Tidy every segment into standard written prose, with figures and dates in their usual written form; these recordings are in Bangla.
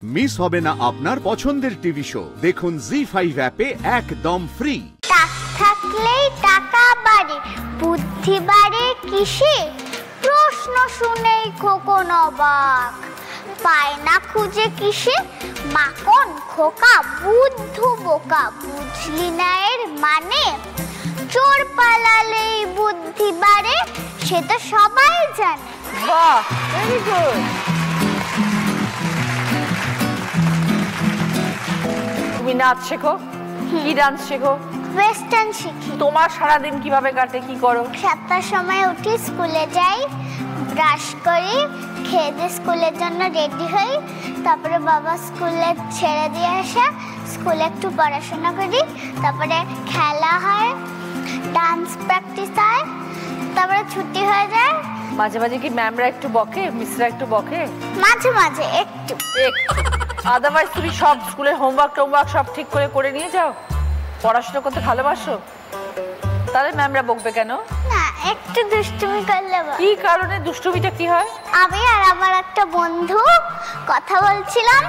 মিস হবে না আপনার পছন্দের টিভি শো। দেখুন জি5 অ্যাপে একদম ফ্রি। থাকলেই টাকা বাড়ে, বুদ্ধি বাড়ে কিসে? প্রশ্ন শুনেই খোকন অবাক, পায় না খুঁজে কিসে? মাখন খোকা বুদ্ধ বোকা, বুঝলি না এর মানে? চোর পালালেই বুদ্ধি বাড়ে, সে তো সবাই জানে। বাহ, ভেরি গুড। তুমি নাচ শেখো? কি ডান্স শেখো? ওয়েস্টার্ন শিখি। তোমার সারাদিন কিভাবে কাটে, কি করো? 7টার সময় উঠি, স্কুলে যাই, ব্রাশ করি, খেয়ে দিয়ে স্কুলের জন্য রেডি হই, তারপরে বাবা স্কুলে ছেড়ে দিয়ে আসে, স্কুলে একটু পড়াশোনা করি, তারপরে খেলা হয়, ডান্স প্র্যাকটিস হয়, তারপরে ছুটি হয়ে যায়। মাঝে মাঝে কি ম্যামরা একটু বকে, মিসরা একটু বকে? মাঝে মাঝে একটু। আদারওয়াইজ তুমি সব স্কুলের হোমওয়ার্ক সব ঠিক করে নিয়ে যাও? পড়াশোনা করতে ভালোবাসো? তাহলে ম্যামরা বকবে কেন? না, একটু দুষ্টুমি করলে। কি কারণে? দুষ্টুমিটা কি হয়? আমি আর আমার একটা বন্ধু কথা বলছিলাম,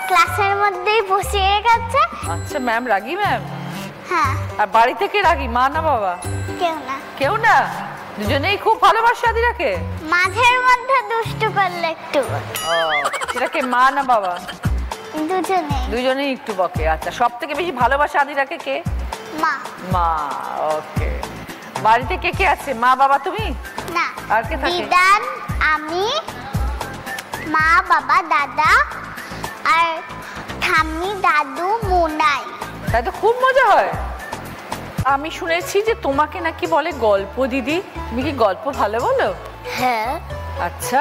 ক্লাসের মধ্যেই বসিয়ে রেখেছে। আচ্ছা, ম্যাম রাগী ম্যাম? হ্যাঁ। আর বাড়ি থেকে রাগী, মা না বাবা? কেউ না। কেউ না? দুজনেই খুব ভালোবাসে আদিরাকে? মাঝের মধ্যে দুষ্টু করলে একটু। সেটাকে মা না বাবা? দুজনেই একটু বকে। আচ্ছা, সব থেকে বেশি ভালোবাসে আদিরাকে কে? মা। মা, ওকে। বাড়িতে কে কে আছে? মা বাবা তুমি? না, আর কে থাকে? দিদান, আমি, মা বাবা দাদা আর ঠাম্মি দাদু মুনাই। তাই তো খুব মজা হয়। আমি শুনেছি যে তোমাকে নাকি বলে গল্প দিদি। তুমি কি গল্প ভালো বলো? হ্যাঁ। আচ্ছা,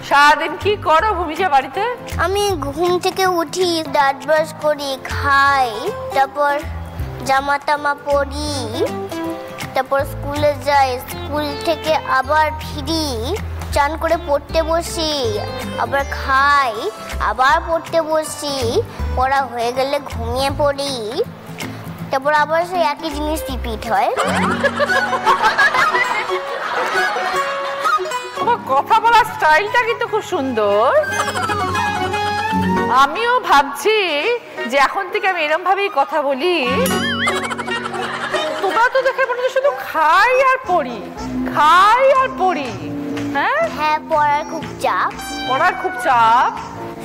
সারাদিন কি করো ভূমিজা বাড়িতে? আমি ঘুম থেকে উঠি, দাঁত ব্রাশ করি, খাই, তারপর জামা টামা পরি, তারপর স্কুলে যাই, স্কুল থেকে আবার ফিরি, চান করে পড়তে বসি, আবার খাই, আবার পড়তে বসি, পড়া হয়ে গেলে ঘুমিয়ে পড়ি, তারপর আবার সেই একই জিনিস রিপিট হয়। তোমার কথা বলার স্টাইলটা কিন্তু খুব সুন্দর। আমিও ভাবছি যে এখন থেকে আমি এরকম ভাবেই কথা বলি। তোমরা তো দেখে মনে হচ্ছে শুধু খাই আর পড়ি, খাই আর পড়ি। হ্যাঁ হ্যাঁ, পড়ার খুব চাপ। পড়ার খুব চাপ?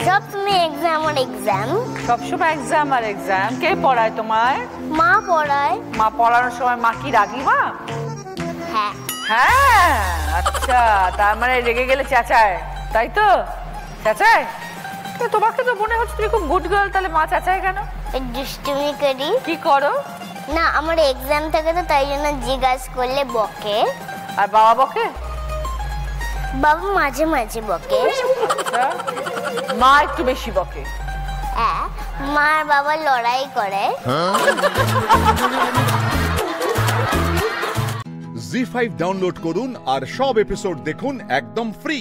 সবসময় এক্সাম আর এক্সাম। সবসময় এক্সাম আর এক্সাম। কে পড়ায় তোমায়? মা পড়ায়। মা পড়ানোর সময় মা কি রাগী মা? হ্যাঁ। হ্যাঁ, আচ্ছা, তার মানে রেগে গেলে চেঁচায়, তাই তো? চেঁচায়? তোমাকে তো মনে হচ্ছে তুমি খুব গুড গার্ল, তাহলে মা চেঁচায় কেন? দুষ্টুমি করি। কি করো? না, আমার এক্সাম থাকে তো, তাই জন্য জিজ্ঞাসা করলে বকে। আর বাবা বকে? বাবা মাঝে মাঝে বকে। আচ্ছা, মা একটু বেশি বকে? হ্যাঁ, মা আর বাবা লড়াই করে। জি5 ডাউনলোড করুন আর সব এপিসোড দেখুন একদম ফ্রি।